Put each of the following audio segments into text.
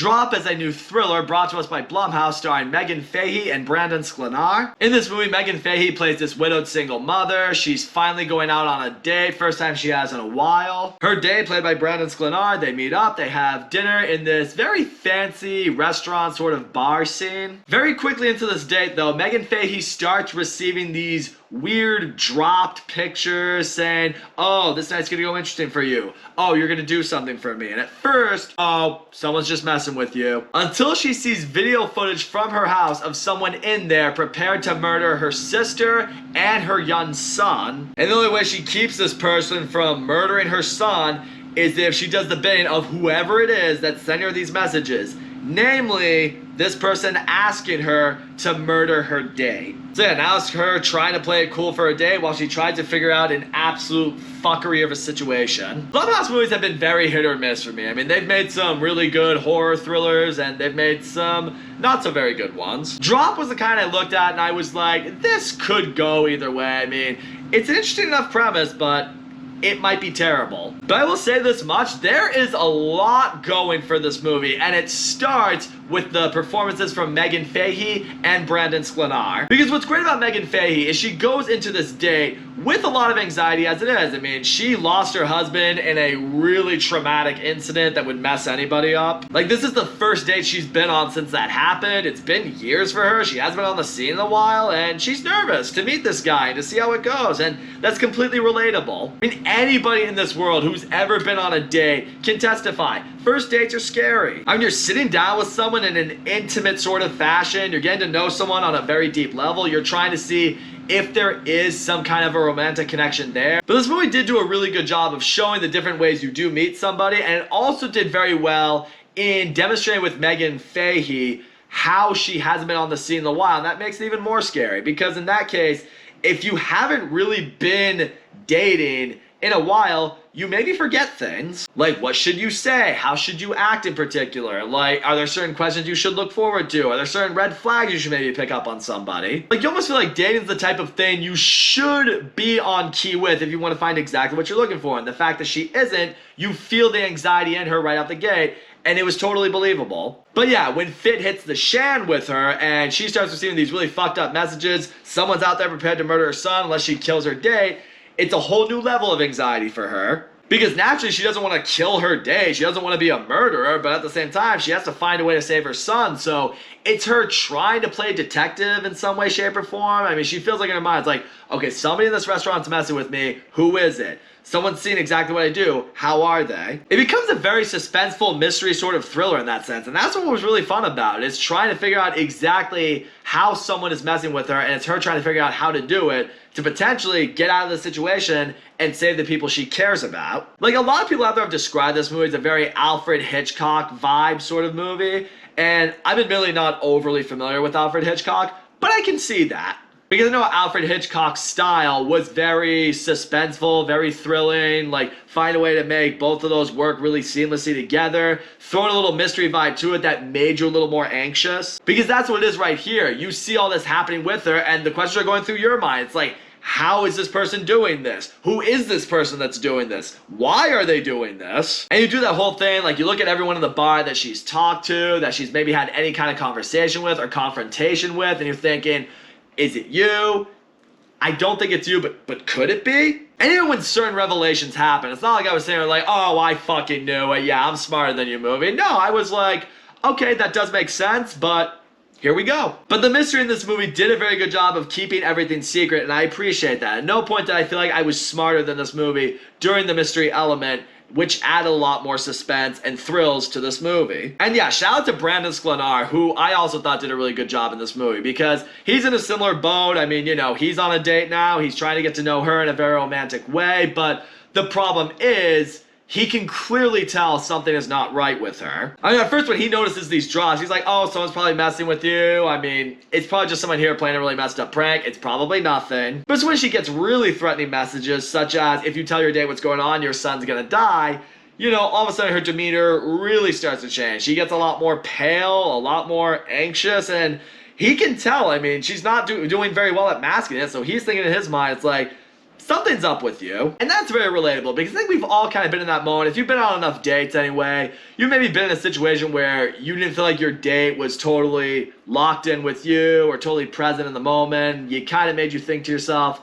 Drop is a new thriller brought to us by Blumhouse starring Megan Fahey and Brandon Sklenar. In this movie, Megan Fahey plays this widowed single mother. She's finally going out on a date, first time she has in a while. Her date, played by Brandon Sklenar, they meet up, they have dinner in this very fancy restaurant sort of bar scene. Very quickly into this date though, Megan Fahey starts receiving these weird dropped pictures saying, oh, this night's gonna go interesting for you. Oh, you're gonna do something for me. And at first, oh, someone's just messing with you. Until she sees video footage from her house of someone in there prepared to murder her sister and her young son. And the only way she keeps this person from murdering her son is if she does the bidding of whoever it is that's sending her these messages. Namely, this person asking her to murder her date. So yeah, now it's her trying to play it cool for her date while she tries to figure out an absolute fuckery of a situation. Blumhouse movies have been very hit or miss for me. I mean, they've made some really good horror thrillers and they've made some not so very good ones. Drop was the kind I looked at and I was like, this could go either way. I mean, it's an interesting enough premise, but it might be terrible. But I will say this much, there is a lot going for this movie, and it starts with the performances from Megan Fahey and Brandon Sklenar. Because what's great about Megan Fahey is she goes into this date with a lot of anxiety as it is. I mean, she lost her husband in a really traumatic incident that would mess anybody up. Like, this is the first date she's been on since that happened. It's been years for her. She hasn't been on the scene in a while, and she's nervous to meet this guy and to see how it goes, and that's completely relatable. I mean, anybody in this world who's ever been on a date can testify. First dates are scary. I mean, you're sitting down with someone in an intimate sort of fashion. You're getting to know someone on a very deep level. You're trying to see if there is some kind of a romantic connection there. But this movie did do a really good job of showing the different ways you do meet somebody, and it also did very well in demonstrating with Megan Fahey how she hasn't been on the scene in a while, and that makes it even more scary, because in that case, if you haven't really been dating in a while, you maybe forget things. Like, what should you say? How should you act in particular? Like, are there certain questions you should look forward to? Are there certain red flags you should maybe pick up on somebody? Like, you almost feel like dating is the type of thing you should be on key with if you want to find exactly what you're looking for. And the fact that she isn't, you feel the anxiety in her right out the gate, and it was totally believable. But yeah, when Fit hits the shan with her and she starts receiving these really fucked up messages, someone's out there prepared to murder her son unless she kills her date, it's a whole new level of anxiety for her. Because naturally she doesn't want to kill her date, she doesn't want to be a murderer, but at the same time she has to find a way to save her son. So it's her trying to play detective in some way, shape, or form. I mean, she feels like in her mind, it's like, okay, somebody in this restaurant's messing with me, who is it? Someone's seen exactly what I do, how are they? It becomes a very suspenseful mystery sort of thriller in that sense, and that's what was really fun about it. It's trying to figure out exactly how someone is messing with her, and it's her trying to figure out how to do it to potentially get out of the situation and save the people she cares about. Like, a lot of people out there have described this movie as a very Alfred Hitchcock vibe sort of movie, and I'm admittedly not overly familiar with Alfred Hitchcock, but I can see that. Because I know Alfred Hitchcock's style was very suspenseful, very thrilling, like find a way to make both of those work really seamlessly together, throwing a little mystery vibe to it that made you a little more anxious. Because that's what it is right here. You see all this happening with her and the questions are going through your mind. It's like, how is this person doing this? Who is this person that's doing this? Why are they doing this? And you do that whole thing, like you look at everyone in the bar that she's talked to, that she's maybe had any kind of conversation with or confrontation with, and you're thinking, is it you? I don't think it's you, but could it be? And even when certain revelations happen, it's not like I was saying like, oh, I fucking knew it. Yeah, I'm smarter than you movie. No, I was like, okay, that does make sense, but here we go. But the mystery in this movie did a very good job of keeping everything secret, and I appreciate that. At no point did I feel like I was smarter than this movie during the mystery element, which added a lot more suspense and thrills to this movie. And yeah, shout out to Brandon Sklenar, who I also thought did a really good job in this movie, because he's in a similar boat. I mean, you know, he's on a date now, he's trying to get to know her in a very romantic way, but the problem is, he can clearly tell something is not right with her. I mean, at first when he notices these drops, he's like, oh, someone's probably messing with you. I mean, it's probably just someone here playing a really messed up prank. It's probably nothing. But it's when she gets really threatening messages, such as, if you tell your date what's going on, your son's gonna die, you know, all of a sudden her demeanor really starts to change. She gets a lot more pale, a lot more anxious, and he can tell. I mean, she's not doing very well at masking it, so he's thinking in his mind, it's like, something's up with you. And that's very relatable because I think we've all kind of been in that moment. If you've been on enough dates anyway, you've maybe been in a situation where you didn't feel like your date was totally locked in with you or totally present in the moment. You kind of made you think to yourself,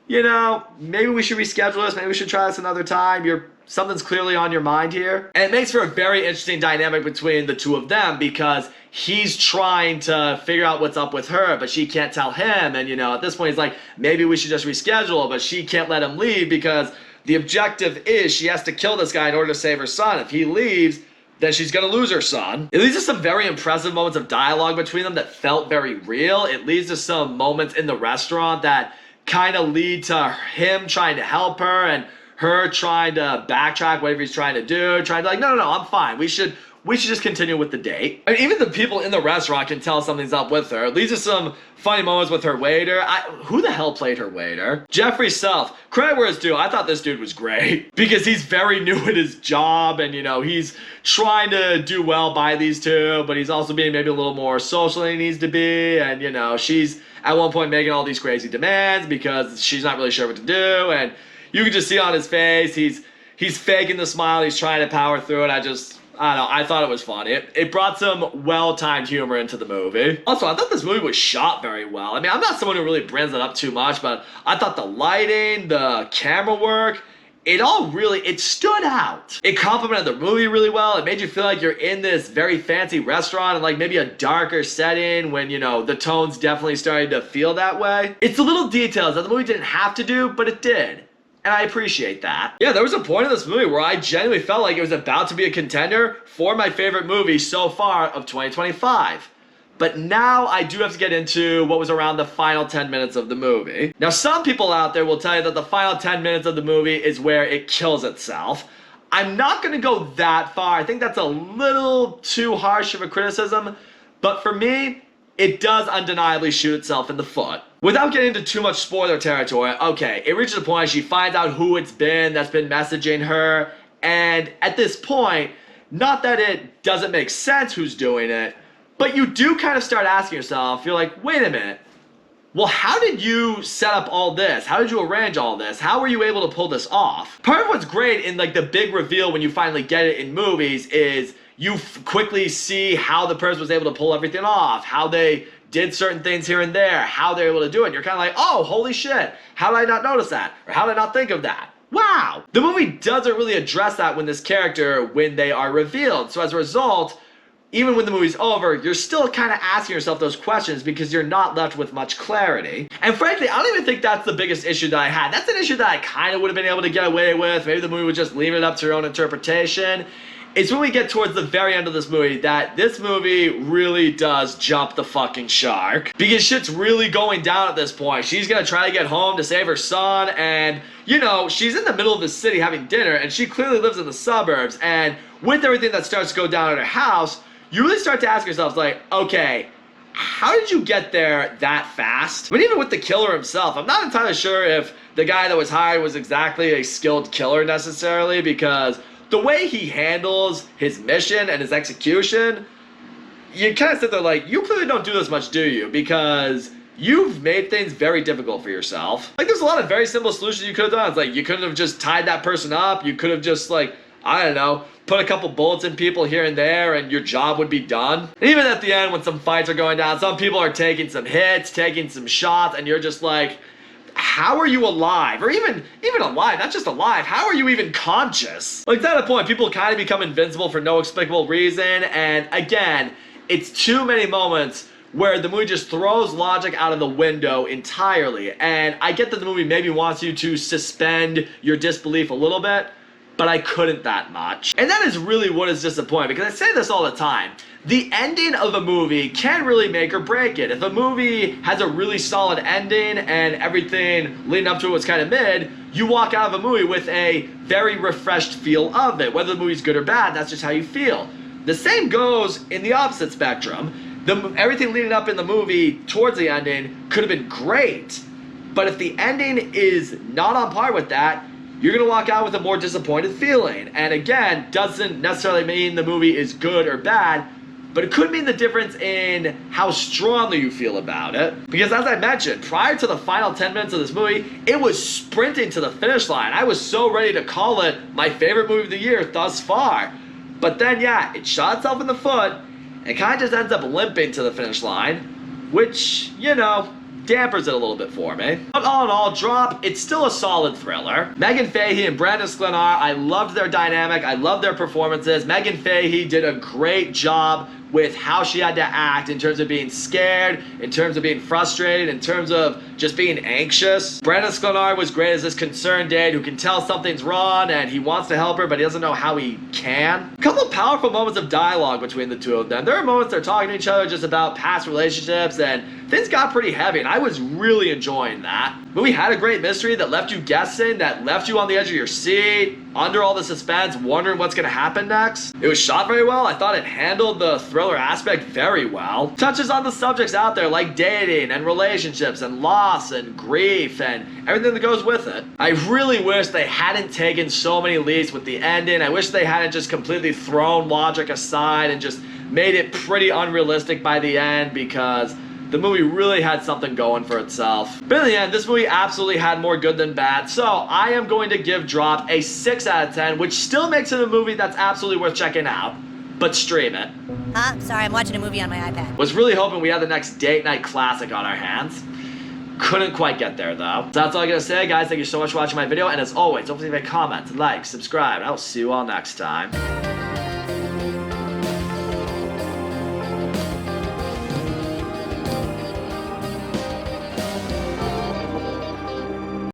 you know, maybe we should reschedule this. Maybe we should try this another time. Something's clearly on your mind here. And it makes for a very interesting dynamic between the two of them because he's trying to figure out what's up with her, but she can't tell him. And, you know, at this point, he's like, maybe we should just reschedule, but she can't let him leave because the objective is she has to kill this guy in order to save her son. If he leaves, then she's gonna lose her son. It leads to some very impressive moments of dialogue between them that felt very real. It leads to some moments in the restaurant that kind of lead to him trying to help her and her trying to backtrack whatever he's trying to do, trying to like, no, I'm fine. We should just continue with the date. I mean, even the people in the restaurant can tell something's up with her. It leads to some funny moments with her waiter. Who the hell played her waiter? Jeffrey Self. Credit where it's due. I thought this dude was great because he's very new at his job and, you know, he's trying to do well by these two, but he's also being maybe a little more social than he needs to be. And, you know, she's at one point making all these crazy demands because she's not really sure what to do. And you can just see on his face, he's faking the smile. He's trying to power through it. I don't know. I thought it was funny. It brought some well-timed humor into the movie. Also, I thought this movie was shot very well. I mean, I'm not someone who really brands it up too much, but I thought the lighting, the camera work, it stood out. It complemented the movie really well. It made you feel like you're in this very fancy restaurant and like maybe a darker setting when, you know, the tone's definitely starting to feel that way. It's the little details that the movie didn't have to do, but it did. And I appreciate that. Yeah, there was a point in this movie where I genuinely felt like it was about to be a contender for my favorite movie so far of 2025. But now I do have to get into what was around the final 10 minutes of the movie. Now, some people out there will tell you that the final 10 minutes of the movie is where it kills itself. I'm not going to go that far. I think that's a little too harsh of a criticism. But for me, it does undeniably shoot itself in the foot. Without getting into too much spoiler territory, okay, it reaches a point she finds out who it's been that's been messaging her, and at this point, not that it doesn't make sense who's doing it, but you do kind of start asking yourself, you're like, wait a minute, well, how did you set up all this? How did you arrange all this? How were you able to pull this off? Part of what's great in like the big reveal when you finally get it in movies is you quickly see how the person was able to pull everything off, how they did certain things here and there, how they're able to do it. And you're kind of like, oh, holy shit, how did I not notice that? Or how did I not think of that? Wow! The movie doesn't really address that when they are revealed. So as a result, even when the movie's over, you're still kind of asking yourself those questions because you're not left with much clarity. And frankly, I don't even think that's the biggest issue that I had. That's an issue that I kind of would have been able to get away with. Maybe the movie would just leave it up to your own interpretation. It's when we get towards the very end of this movie that this movie really does jump the fucking shark. Because shit's really going down at this point. She's gonna try to get home to save her son, and, you know, she's in the middle of the city having dinner, and she clearly lives in the suburbs, and with everything that starts to go down at her house, you really start to ask yourself, like, okay, how did you get there that fast? But even with the killer himself, I'm not entirely sure if the guy that was hired was exactly a skilled killer necessarily, because the way he handles his mission and his execution, you kind of sit there like, you clearly don't do this much, do you? Because you've made things very difficult for yourself. Like, there's a lot of very simple solutions you could have done. It's like, you couldn't have just tied that person up. You could have just, like, I don't know, put a couple bullets in people here and there and your job would be done. And even at the end when some fights are going down, some people are taking some hits, taking some shots, and you're just like, how are you alive? Or even alive, not just alive, how are you even conscious? Like, at a point, people kind of become invincible for no explicable reason, and again, it's too many moments where the movie just throws logic out of the window entirely. And I get that the movie maybe wants you to suspend your disbelief a little bit, but I couldn't that much. And that is really what is disappointing, because I say this all the time. The ending of a movie can really make or break it. If a movie has a really solid ending and everything leading up to it was kind of mid, you walk out of a movie with a very refreshed feel of it. Whether the movie's good or bad, that's just how you feel. The same goes in the opposite spectrum. Everything leading up in the movie towards the ending could have been great, but if the ending is not on par with that, you're going to walk out with a more disappointed feeling. And again, doesn't necessarily mean the movie is good or bad. but it could mean the difference in how strongly you feel about it. Because as I mentioned, prior to the final 10 minutes of this movie, it was sprinting to the finish line. I was so ready to call it my favorite movie of the year thus far. But then, yeah, it shot itself in the foot and kind of just ends up limping to the finish line, which, you know, dampers it a little bit for me. But all in all, Drop, it's still a solid thriller. Megan Fahey and Brandon Sklenar, I loved their dynamic. I loved their performances. Megan Fahey did a great job with how she had to act in terms of being scared, in terms of being frustrated, in terms of just being anxious. Brandon Sklenar was great as this concerned dad who can tell something's wrong and he wants to help her, but he doesn't know how he can. A couple of powerful moments of dialogue between the two of them. There are moments they're talking to each other just about past relationships, and things got pretty heavy, and I was really enjoying that. The movie had a great mystery that left you guessing, that left you on the edge of your seat, under all the suspense, wondering what's gonna happen next. It was shot very well. I thought it handled the thriller aspect very well. Touches on the subjects out there like dating and relationships and loss and grief and everything that goes with it. I really wish they hadn't taken so many leaps with the ending. I wish they hadn't just completely thrown logic aside and just made it pretty unrealistic by the end, because the movie really had something going for itself. But in the end, this movie absolutely had more good than bad, so I am going to give Drop a 6 out of 10, which still makes it a movie that's absolutely worth checking out. But stream it. Sorry, I'm watching a movie on my iPad. Was really hoping we had the next date night classic on our hands. Couldn't quite get there though. So that's all I gotta say, guys. Thank you so much for watching my video, and as always, don't forget to comment, like, subscribe, and I will see you all next time.